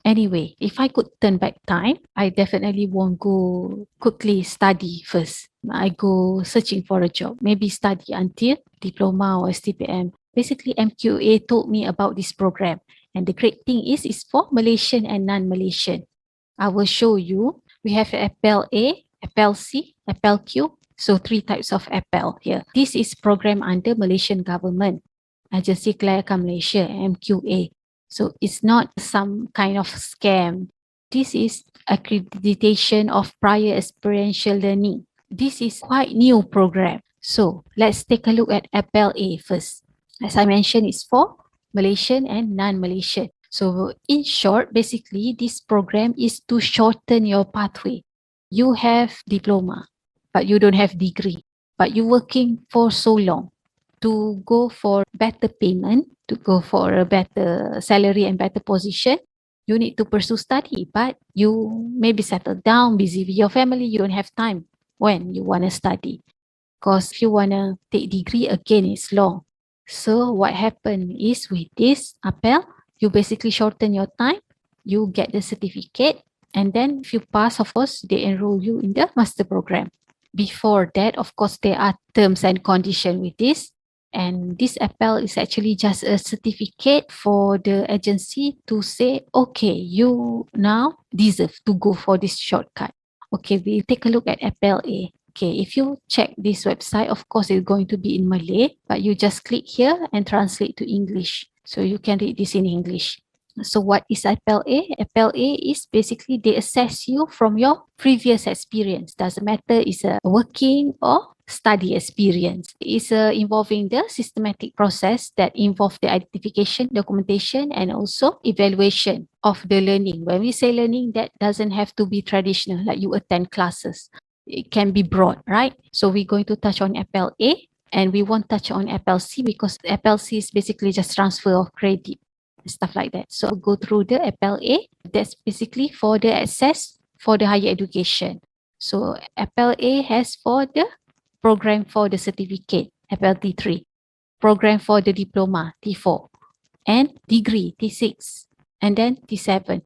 Anyway, if I could turn back time, I definitely won't go quickly study first. I go searching for a job, maybe study until diploma or STPM. Basically, MQA told me about this program. And the great thing is it's for Malaysian and non-Malaysian. I will show you. We have APPEL-A, APPEL-C, APPEL-Q. So 3 types of APPEL here. This is program under Malaysian government. Agensi Kelayakan Malaysia, MQA. So it's not some kind of scam. This is accreditation of prior experiential learning. This is quite new program. So let's take a look at APPEL-A first. As I mentioned, it's for Malaysian and non-Malaysian. So in short, basically, this program is to shorten your pathway. You have diploma, but you don't have degree, but you're working for so long to go for better payment, to go for a better salary and better position. You need to pursue study, but you maybe settle down, busy with your family. You don't have time when you want to study. Because if you want to take degree, again, it's long. So what happened is with this APPEL, you basically shorten your time, you get the certificate, and then if you pass, of course, they enroll you in the master program. Before that, of course, there are terms and conditions with this. And this APPEL is actually just a certificate for the agency to say, okay, you now deserve to go for this shortcut. Okay, we take a look at APPEL-A. Okay, if you check this website, of course, it's going to be in Malay, but you just click here and translate to English. So you can read this in English. So what is APPEL-A? APPEL-A is basically they assess you from your previous experience. Doesn't matter it's a working or study experience. It's involving the systematic process that involve the identification, documentation, and also evaluation of the learning. When we say learning, that doesn't have to be traditional, like you attend classes. It can be broad, right? So we're going to touch on APPEL-A and we won't touch on APPEL-C because APPEL-C is basically just transfer of credit, stuff like that. So go through the APPEL-A. That's basically for the access for the higher education. So APPEL-A has for the program for the certificate, APPEL T3, program for the diploma, T4, and degree, T6, and then T7.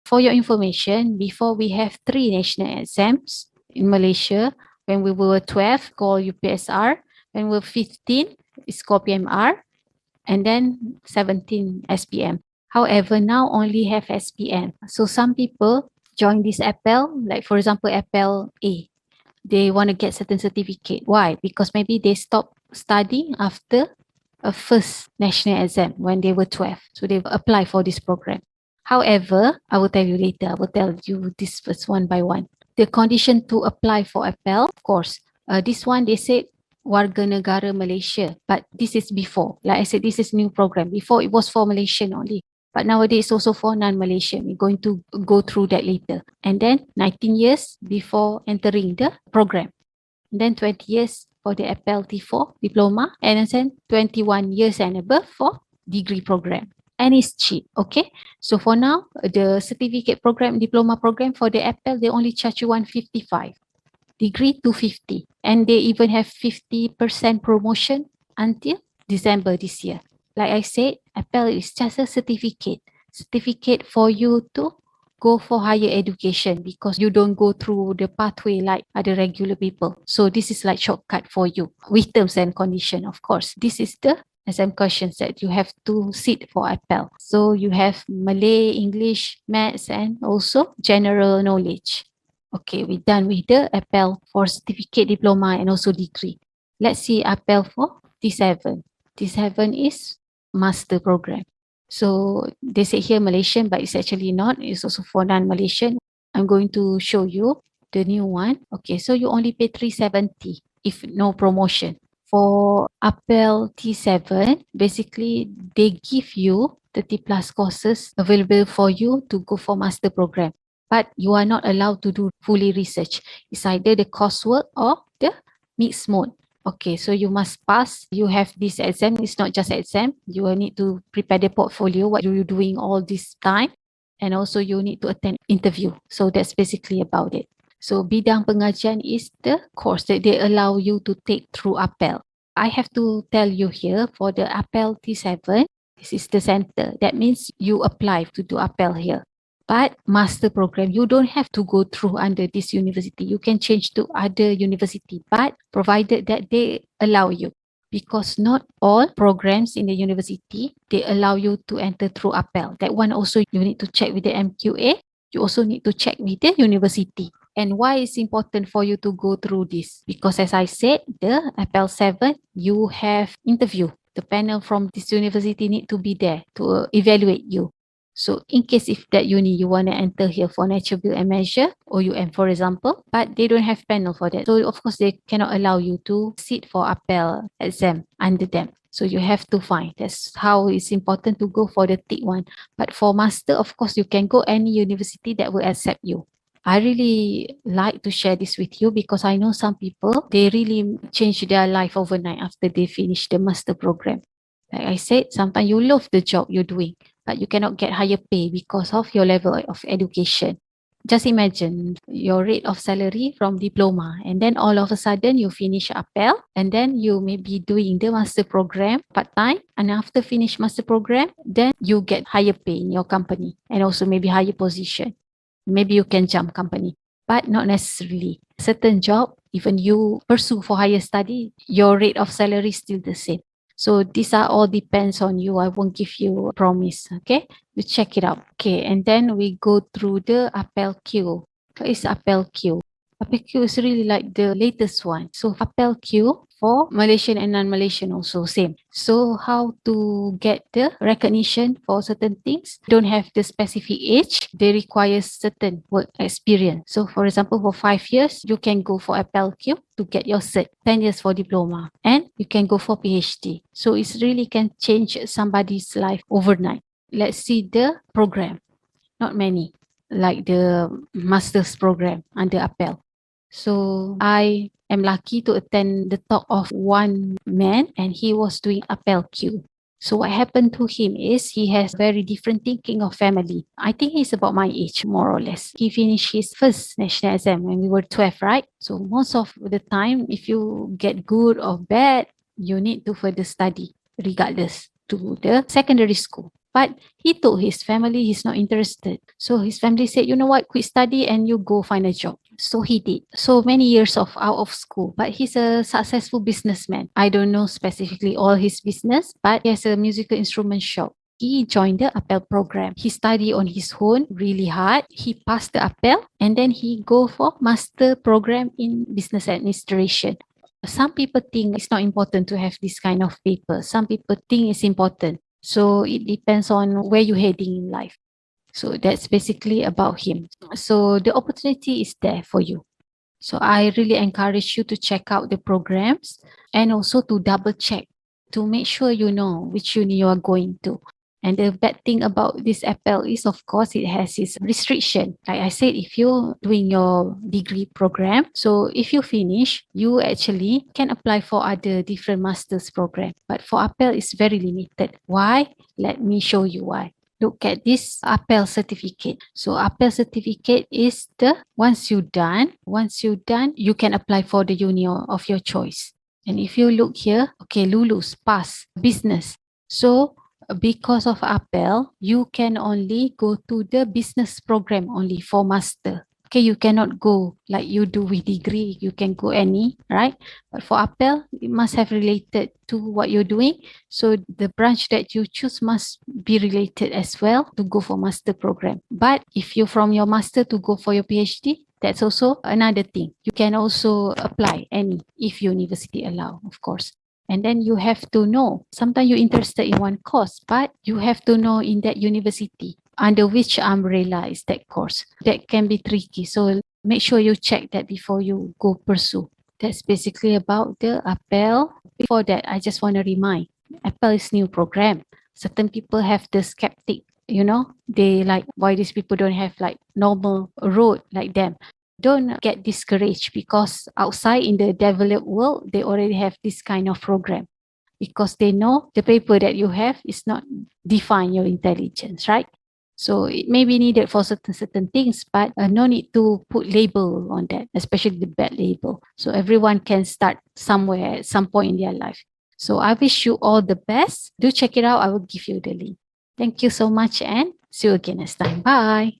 For your information, before we have 3 national exams in Malaysia. When we were 12, called UPSR. When we were 15, it's called PMR. And then 17, SPM. However, now only have SPM. So some people join this APPEL, like for example, APPEL-A. They want to get certain certificate. Why? Because maybe they stopped studying after a first national exam when they were 12. So they apply for this program. However, I will tell you later. I will tell you this first one by one. The condition to apply for APPEL, of course, this one they said warga negara Malaysia, but this is before. Like I said, this is new program. Before it was for Malaysian only, but nowadays also for non-Malaysian. We're going to go through that later. And then 19 years before entering the program. And then 20 years for the APPEL T4 diploma, and then 21 years and above for degree program. And it's cheap, okay? So for now, the certificate program, diploma program for the APPEL, they only charge you 155. Degree 250. And they even have 50% promotion until December this year. Like I said, APPEL is just a certificate for you to go for higher education because you don't go through the pathway like other regular people. So this is like shortcut for you with terms and condition, of course. This is the exam questions that you have to sit for APPEL. So you have Malay, English, Maths, and also general knowledge. Okay, we're done with the APPEL for certificate, diploma, and also degree. Let's see APPEL for T7. T7 is master program. So they say here Malaysian, but it's actually not. It's also for non-Malaysian. I'm going to show you the new one. Okay, so you only pay 370 if no promotion. For APPEL T7, basically they give you 30 plus courses available for you to go for master program. But you are not allowed to do fully research. It's either the coursework or the mixed mode. Okay, so you must pass. You have this exam. It's not just exam. You will need to prepare the portfolio. What are you doing all this time? And also you need to attend interview. So that's basically about it. So bidang pengajian is the course that they allow you to take through APPEL. I have to tell you here for the APPEL T7, this is the center. That means you apply to do APPEL here. But master program, you don't have to go through under this university. You can change to other university, but provided that they allow you. Because not all programs in the university, they allow you to enter through APPEL. That one also you need to check with the MQA. You also need to check with the university. And why it's important for you to go through this? Because as I said, the APPEL 7, you have interview. The panel from this university need to be there to evaluate you. So in case if that uni you want to enter here for natural build and measure or UM for example, but they don't have panel for that. So of course they cannot allow you to sit for APPEL exam under them. So you have to find. That's how it's important to go for the thick one. But for master, of course, you can go any university that will accept you. I really like to share this with you because I know some people, they really change their life overnight after they finish the master program. Like I said, sometimes you love the job you're doing, but you cannot get higher pay because of your level of education. Just imagine your rate of salary from diploma, and then all of a sudden you finish APPEL, and then you may be doing the master program part-time, and after finish master program, then you get higher pay in your company, and also maybe higher position. Maybe you can jump company, but not necessarily. Certain job, even you pursue for higher study, your rate of salary is still the same. So these are all depends on you. I won't give you a promise. Okay, you check it out. Okay, and then we go through the APPEL Q. What is APPEL Q? APPEL Q is really like the latest one. So APPEL Q for Malaysian and non-Malaysian also same. So how to get the recognition for certain things? Don't have the specific age. They require certain work experience. So for example, for 5 years, you can go for APPEL Q to get your cert. 10 years for diploma, and you can go for PhD. So it really can change somebody's life overnight. Let's see the program. Not many, like the master's program under APPEL. So I am lucky to attend the talk of one man, and he was doing APPEL Q. So what happened to him is he has very different thinking of family. I think he's about my age, more or less. He finished his first national exam when we were 12, right? So most of the time, if you get good or bad, you need to further study regardless to the secondary school. But he told his family he's not interested. So his family said, you know what, quit study and you go find a job. So he did. So many years of out of school, but he's a successful businessman. I don't know specifically all his business, but he has a musical instrument shop. He joined the APPEL program. He studied on his own really hard. He passed the APPEL, and then he go for master program in business administration. Some people think it's not important to have this kind of paper. Some people think it's important. So it depends on where you're heading in life. So that's basically about him. So the opportunity is there for you. So I really encourage you to check out the programs and also to double check to make sure you know which uni you are going to. And the bad thing about this APPEL is, of course, it has its restriction. Like I said, if you're doing your degree program, so if you finish, you actually can apply for other different master's program. But for APPEL, it's very limited. Why? Let me show you why. Look at this APPEL certificate. So APPEL certificate is the once you're done, you can apply for the uni of your choice. And if you look here, okay, Lulu's pass business. So because of APPEL, you can only go to the business program only for master. Okay, you cannot go like you do with degree. You can go any, right? But for APPEL, it must have related to what you're doing. So the branch that you choose must be related as well to go for master program. But if you're from your master to go for your PhD, that's also another thing. You can also apply any if university allow, of course. And then you have to know, sometimes you're interested in one course, but you have to know in that university under which umbrella is that course. That can be tricky. So make sure you check that before you go pursue. That's basically about the APPEL. Before that, I just want to remind, APPEL is new program. Certain people have the skeptic, they like, why these people don't have like normal road like them. Don't get discouraged because outside in the developed world, they already have this kind of program because they know the paper that you have is not define your intelligence, right? So it may be needed for certain things, but no need to put label on that, especially the bad label. So everyone can start somewhere at some point in their life. So I wish you all the best. Do check it out. I will give you the link. Thank you so much and see you again next time. Bye.